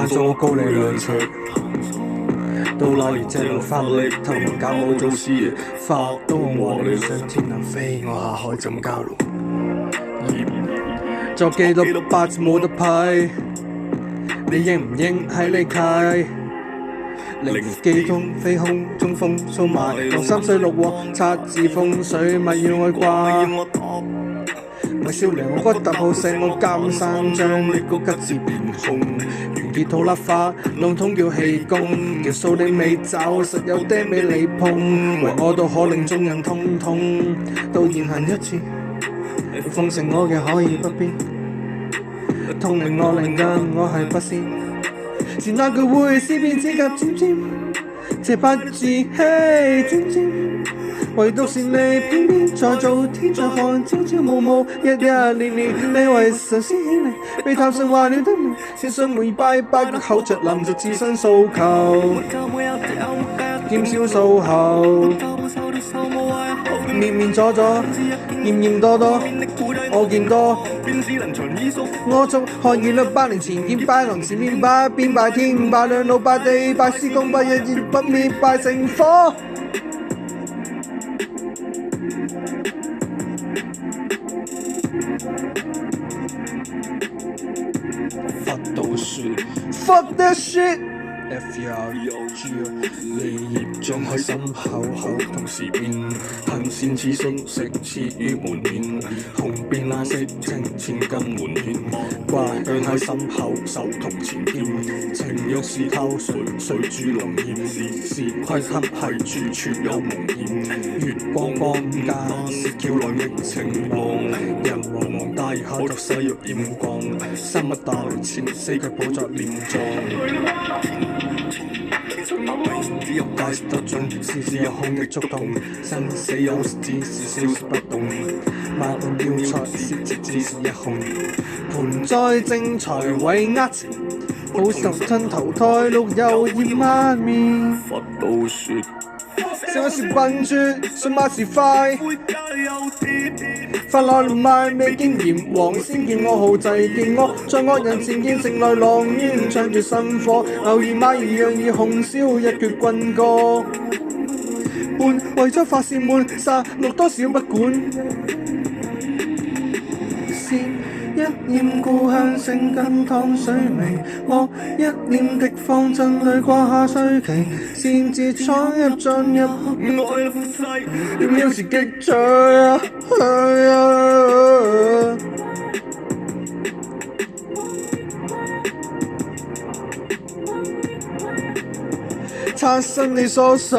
行咗我高你2尺。到那年這路發力，頭文教我做事，發到我和你上天能飛，我下海怎交流？作幾多8字冇得批，你應唔應喺你契？靈機通飛空中風掃埋，同3水6鑊擦字風水，咪要我掛。咪少量我骨突好食，我監生將呢個吉字變空，完結套甩花，籠統叫氣功，條數你未找，實有釘俾你碰，為我都可令眾人痛痛，到現行一次，奉承我嘅可以不必，痛令我靈感我係不先，是那句會思辨指甲尖尖，這8字嘿尖尖。唯獨是你偏偏在做天在看，朝朝暮暮，日日年年，你為神仙顯靈，被探神話了的名，線上每拜拜個口着臨着自身訴求，減少數後，面面阻阻，厭厭多多，我見多，我祝學兒女8年前見拜郎前面拜邊拜天拜兩老拜地拜師公拜日月不滅拜成火。Fuck that shit。FUG 利業將喺心口口同時變，行善似信食似於門面，紅變藍色情千金門面，掛向喺心口手同前肩，情欲是透水水珠龍焰，是窺黑係處處有夢魘，月光光間是叫來逆情浪，人茫茫大下就細若艷光，生物大前4腳寶作念狀。只有解釋得盡，事事有空的觸動，生死有時只是消失不動，萬般要財是只是一空，盤栽正財為呃錢，好受吞投胎碌又厭媽咪。佛道説，小我是笨拙，信馬是快。發來賣未經驗，黃先見我好濟見我，在惡人前見城內狼煙，唱住新火，牛兒馬兒讓兒紅燒一決棍歌，半為咗發泄悶，殺戮多少不管。一念故鄉聲跟湯水味，我一念敵方陣裏掛下衰旗，擅自闖入進入愛了夫妻，要是激醉啊！擦身你所想。